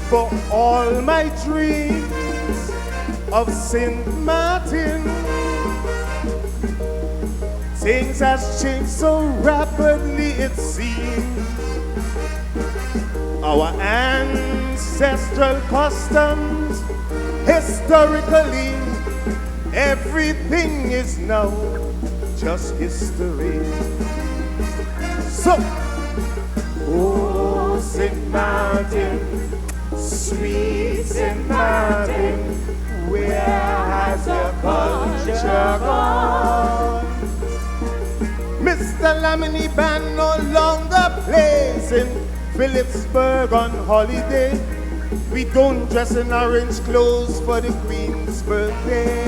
for all my dreams of St. Martin. Things has changed so rapidly, it seems. Our ancestral customs, historically, everything is now just history. So, oh, St. Martin, sweet St. Martin, where has your culture gone? Mr. Lamini Band no longer plays in Phillipsburg on holiday. We don't dress in orange clothes for the Queen's birthday.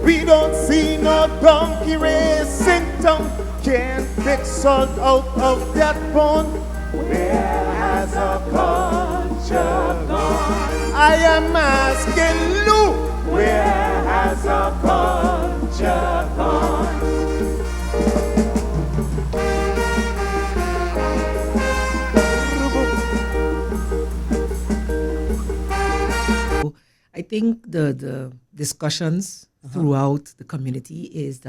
We don't see no donkey racing town. Can't pick salt out of that pond. Where has our culture gone? I am asking Lou, where has our culture gone? I think the discussions throughout the community is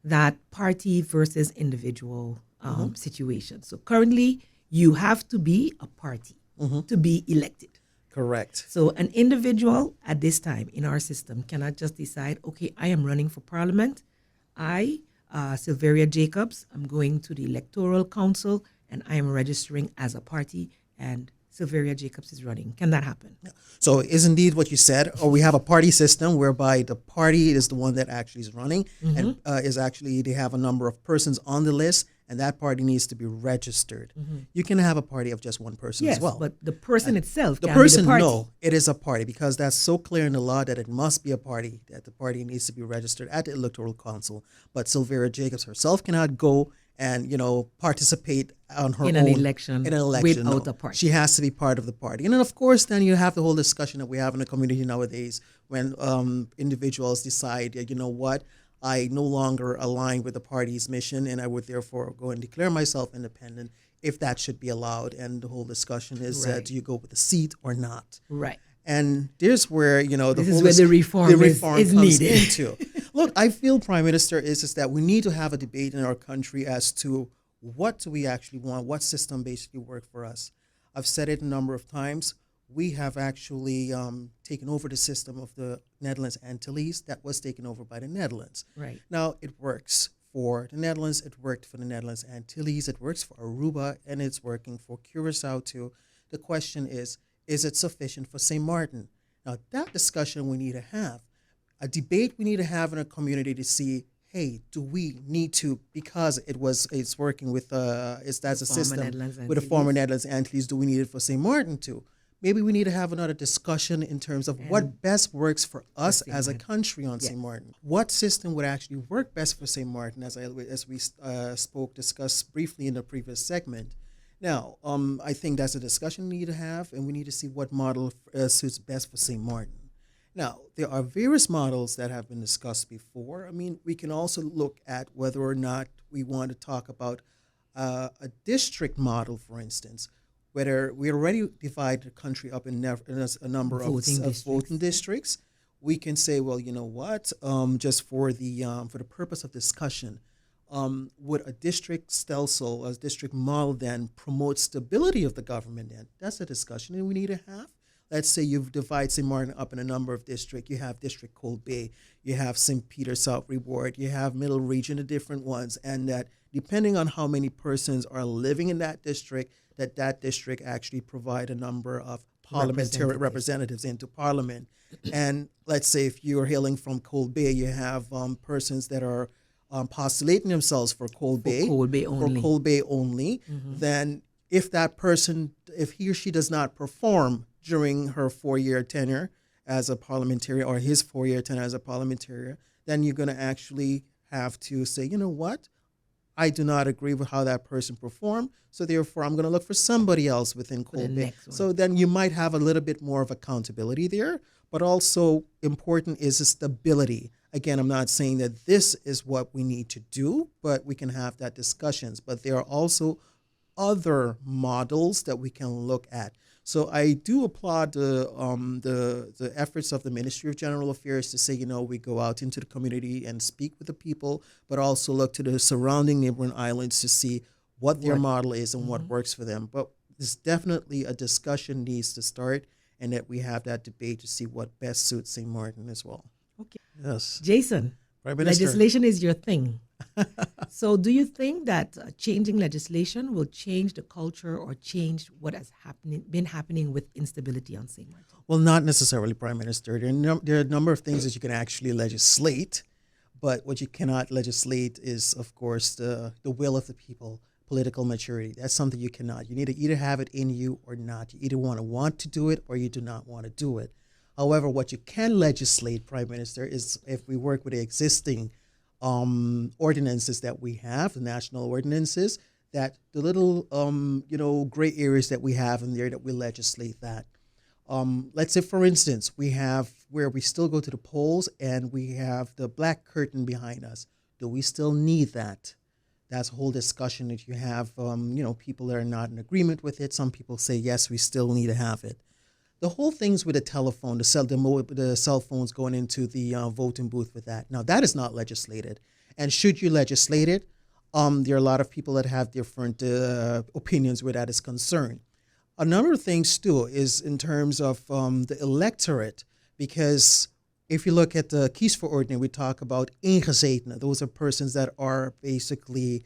that party versus individual situation. So currently, you have to be a party to be elected. Correct. So an individual at this time in our system cannot just decide, okay, I am running for parliament. I, Silveria Jacobs, I'm going to the electoral council and I am registering as a party and Silveria Jacobs is running. Can that happen? So is indeed what you said, or we have a party system whereby the party is the one that actually is running and is actually, they have a number of persons on the list and that party needs to be registered. You can have a party of just one person Yes, as well. but the person itself The can be person, the party. no, it is a party because that's so clear in the law that it must be a party, that the party needs to be registered at the electoral council. But Silveria Jacobs herself cannot go and, participate on her In own an election without a party. She has to be part of the party. And then, of course, then you have the whole discussion that we have in the community nowadays when individuals decide, you know what, I no longer align with the party's mission and I would therefore go and declare myself independent, if that should be allowed. And the whole discussion is, Right. do you go with the seat or not? Right. And there's where, the This whole is where the reform is comes needed. into. Look, I feel, Prime Minister, is that we need to have a debate in our country as to what do we actually want, what system basically works for us. I've said it a number of times. We have actually taken over the system of the Netherlands Antilles that was taken over by the Netherlands. Right. Now, it works for the Netherlands, it worked for the Netherlands Antilles, it works for Aruba, and it's working for Curacao too. The question is it sufficient for St. Martin? Now, that discussion we need to have, a debate we need to have in a community to see, hey, do we need to, because it's working with, that's a system Netherlands with the former Netherlands Antilles, do we need it for St. Martin too? Maybe we need to have another discussion in terms of what best works for us as a country on St. Martin. What system would actually work best for St. Martin, as we discussed briefly in the previous segment. Now, I think that's a discussion we need to have, and we need to see what model suits best for St. Martin. Now, there are various models that have been discussed before. I mean, we can also look at whether or not we want to talk about a district model, for instance, whether we already divide the country up in a number of voting districts. We can say, well, you know what, just for the purpose of discussion, would a district stencil, a district model then promote stability of the government then? That's a discussion that we need to have. Let's say you've divided St. Martin up in a number of districts. You have District Cold Bay, you have St. Peter South Reward, you have Middle Region, the different ones, and that depending on how many persons are living in that district district actually provide a number of parliamentary representatives into parliament. And let's say if you're hailing from Cold Bay, you have persons that are postulating themselves for Cold Bay only. Then if that person, if he or she does not perform during her 4-year tenure as a parliamentarian or his 4-year tenure as a parliamentarian, then you're going to actually have to say, you know what? I do not agree with how that person performed, so therefore I'm going to look for somebody else within Cold Bay. So then you might have a little bit more of accountability there, but also important is the stability. Again, I'm not saying that this is what we need to do, but we can have that discussions. But there are also other models that we can look at. So I do applaud the efforts of the Ministry of General Affairs to say, we go out into the community and speak with the people, but also look to the surrounding neighboring islands to see what their model is and what works for them. But there's definitely a discussion needs to start, and that we have that debate to see what best suits St. Martin as well. Okay. Yes. Jason, Prime Minister. legislation is your thing. So do you think that changing legislation will change the culture or change what has been happening with instability on St. Martin? Well, not necessarily, Prime Minister. There are a number of things that you can actually legislate, but what you cannot legislate is, of course, the will of the people, political maturity. That's something you cannot. You need to either have it in you or not. You either want to do it or you do not want to do it. However, what you can legislate, Prime Minister, is if we work with the existing ordinances that we have, the national ordinances, that the little, gray areas that we have in there, that we legislate that. Let's say, for instance, we have where we still go to the polls and we have the black curtain behind us. Do we still need that? That's a whole discussion that you have, people that are not in agreement with it. Some people say, yes, we still need to have it. The whole thing's with the telephone, the cell phones going into the voting booth with that. Now, that is not legislated. And should you legislate it, there are a lot of people that have different opinions where that is concerned. A number of things, too, is in terms of the electorate, because if you look at the kiesverordening, we talk about ingezetenen. Those are persons that are basically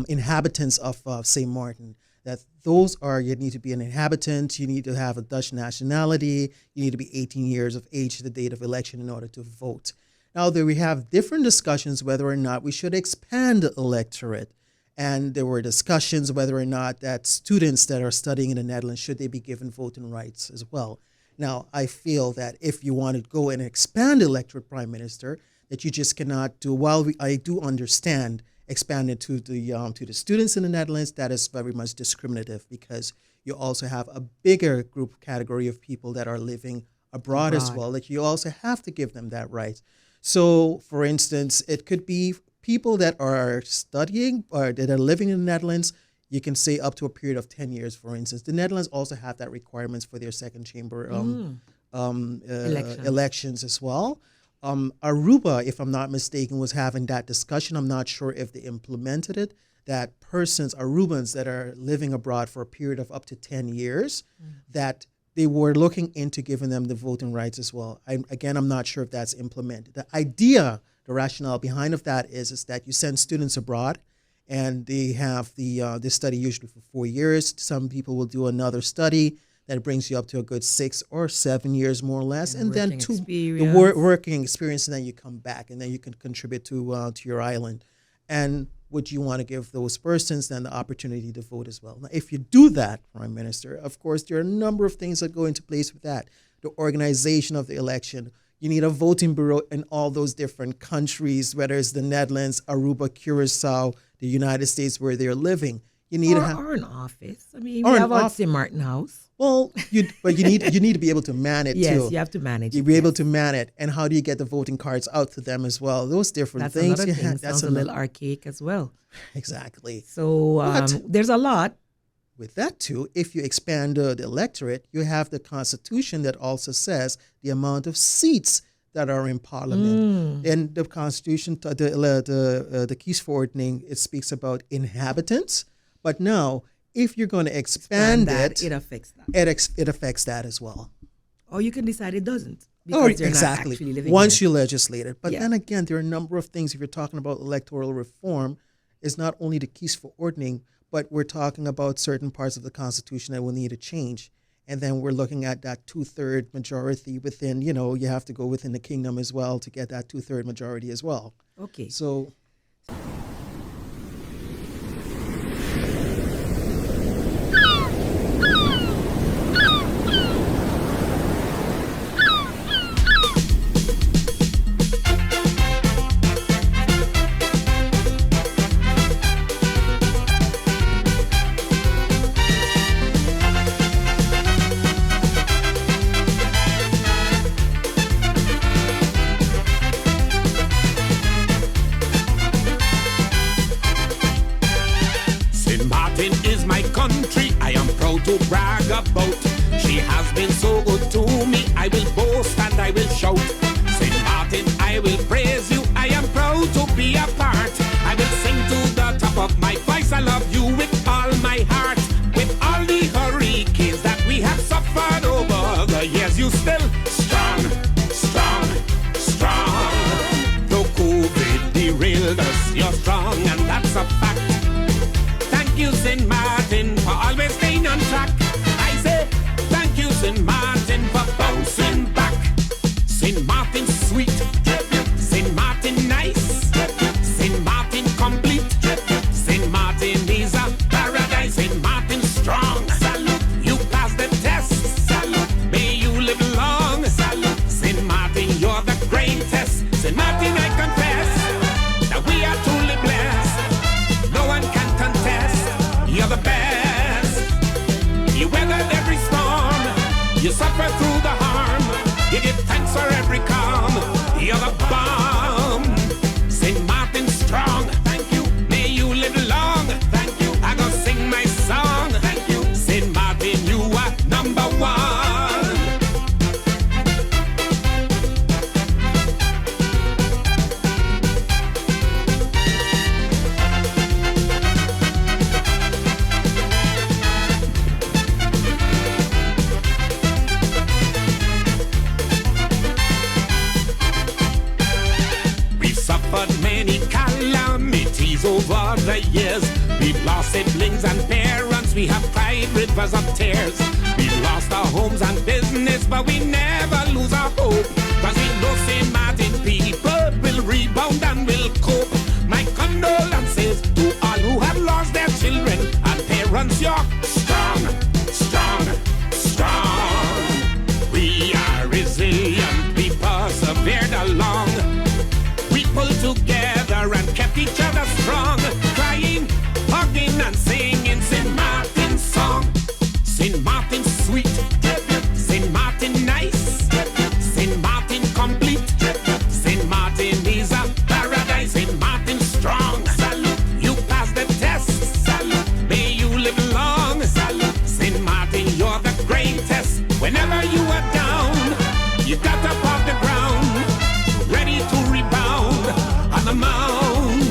inhabitants of St. Martin. You need to be an inhabitant, you need to have a Dutch nationality, you need to be 18 years of age at the date of election in order to vote. Now, there we have different discussions whether or not we should expand the electorate. And there were discussions whether or not that students that are studying in the Netherlands, should they be given voting rights as well. Now, I feel that if you want to go and expand the electorate, Prime Minister, that you just cannot do, I do understand expanded to the students in the Netherlands, that is very much discriminative, because you also have a bigger group category of people that are living abroad as well, that you also have to give them that right. So, for instance, it could be people that are studying or that are living in the Netherlands. You can say up to a period of 10 years, for instance. The Netherlands also have that requirements for their second chamber elections as well. Aruba, if I'm not mistaken, was having that discussion. I'm not sure if they implemented it, that Arubans that are living abroad for a period of up to 10 years, that they were looking into giving them the voting rights as well. I'm not sure if that's implemented. The idea, the rationale behind of that is that you send students abroad and they have they study usually for 4 years. Some people will do another study that brings you up to a good 6 or 7 years, more or less, and then the working experience, and then you come back, and then you can contribute to your island. And would you want to give those persons then the opportunity to vote as well? Now, if you do that, Prime Minister, of course, there are a number of things that go into place with that. The organization of the election. You need a voting bureau in all those different countries, whether it's the Netherlands, Aruba, Curacao, the United States, where they're living. You need or an office. I mean, we have our St. Martin House. Well, you need to be able to man it too. Yes, you have to manage. You be able to man it, and how do you get the voting cards out to them as well? Those different things. Another thing. That's a little archaic as well. Exactly. So there's a lot. With that too, if you expand the electorate, you have the Constitution that also says the amount of seats that are in Parliament. And the Constitution, the kiesverordening, it speaks about inhabitants. But now, if you're going to expand it affects that. It affects that as well. Or you can decide it doesn't. Because you're exactly. not actually living Once there. you legislate it. But then again, there are a number of things. If you're talking about electoral reform, it's not only the kiesverordening, but we're talking about certain parts of the Constitution that will need to change. And then we're looking at that 2/3 majority within, you have to go within the kingdom as well to get that 2/3 majority as well. Okay. So brag about. She has been so good to me, I will boast and I will shout. St. Martin, I will praise you, I am proud to be a part. I will sing to the top of my voice, I love you with all my heart. With all the hurricanes that we have suffered over the years, you still strong, strong, strong. Though COVID derailed us, you're strong and that's a fact. Thank you, St. Martin, for always staying on track. I say, thank you, St. Martin, for bouncing back. St. Martin sweet, St. Martin nice, St. Martin complete, St. Martin is a paradise, St. Martin strong. Salute, you pass the test. Salute, may you live long. Salute, St. Martin, you're the greatest. St. Martin, I confess that we are truly blessed. No one can contest. You're the best. You weathered every storm. You suffer through the harm. You give thanks for every calm. You're the bomb. St. Martin strong. Thank you. May you live long. Thank you. I go sing my song. Thank you. St. Martin, you are number one. We've suffered many calamities over the years. We've lost siblings and parents. We have cried rivers of tears. We've lost our homes and business, but we never lose our hope. Cause we know St. Martin people will rebound and will cope. My condolences to all who have lost their children and parents. You're strong, strong, strong. We are resilient. We persevered along. We pulled together and kept each other strong. Crying, hugging and singing St. Martin's song. St. Martin sweet, St. Martin nice, St. Martin complete, St. Martin is a paradise, St. Martin strong. Salute, you pass the test. Salute, may you live long. Salute, St. Martin, you're the greatest. Whenever you are down, you got up off the ground, ready to rebound on the mound.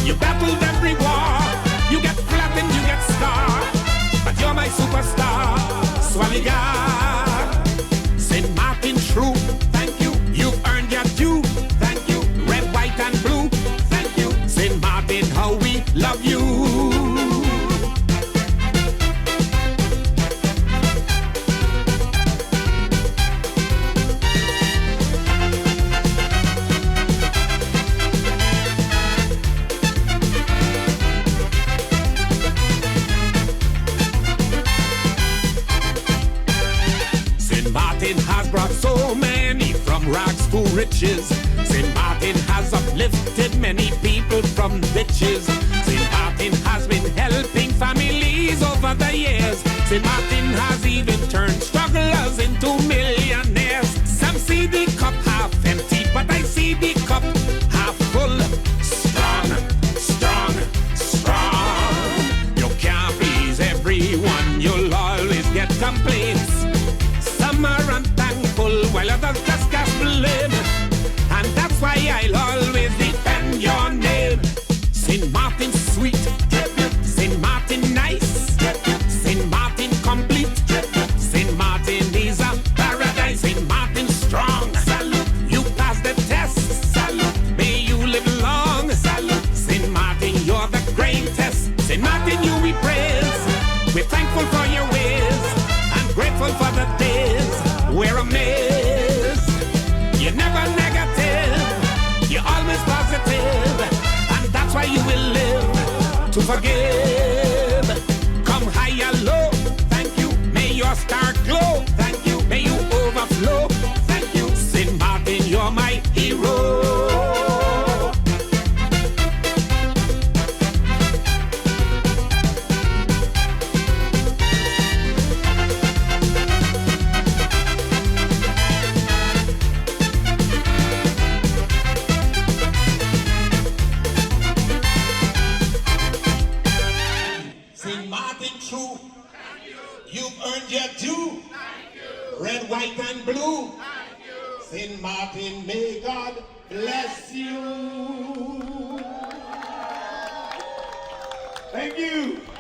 You battled every war, you get flattened, you get scarred, but you're my superstar, Swaliga. St. Martin true, thank you, you've earned your due, thank you. Red, white and blue, thank you. St. Martin, how we love you. St. Martin has brought so many from rags to riches. St. Martin has uplifted many people from ditches. St. Martin has been helping families over the years. St. Martin has even turned strugglers into millionaires. Some see the cup half empty, but I see the cup half full. Strong, strong, strong. You can't please everyone, you'll always get complaints. Some are unthankful while others just cast blame. And that's why I'll always defend your name. St. Martin sweet, St. Martin nice, St. Martin complete, St. Martin is a paradise, St. Martin strong. Salute, you pass the test. Salute, may you live long. Salute, St. Martin, you're the greatest. St. Martin, you we praise. We're thankful for your ways and grateful for the days we're amazed. You're never negative, you're always positive, and that's why you will live to forgive. Come high or low, thank you. May your star glow, thank you. May you overflow, thank you. St. Martin, you're my hero. You've earned your due. Red, white, and blue. St. Martin, may God bless you. Thank you.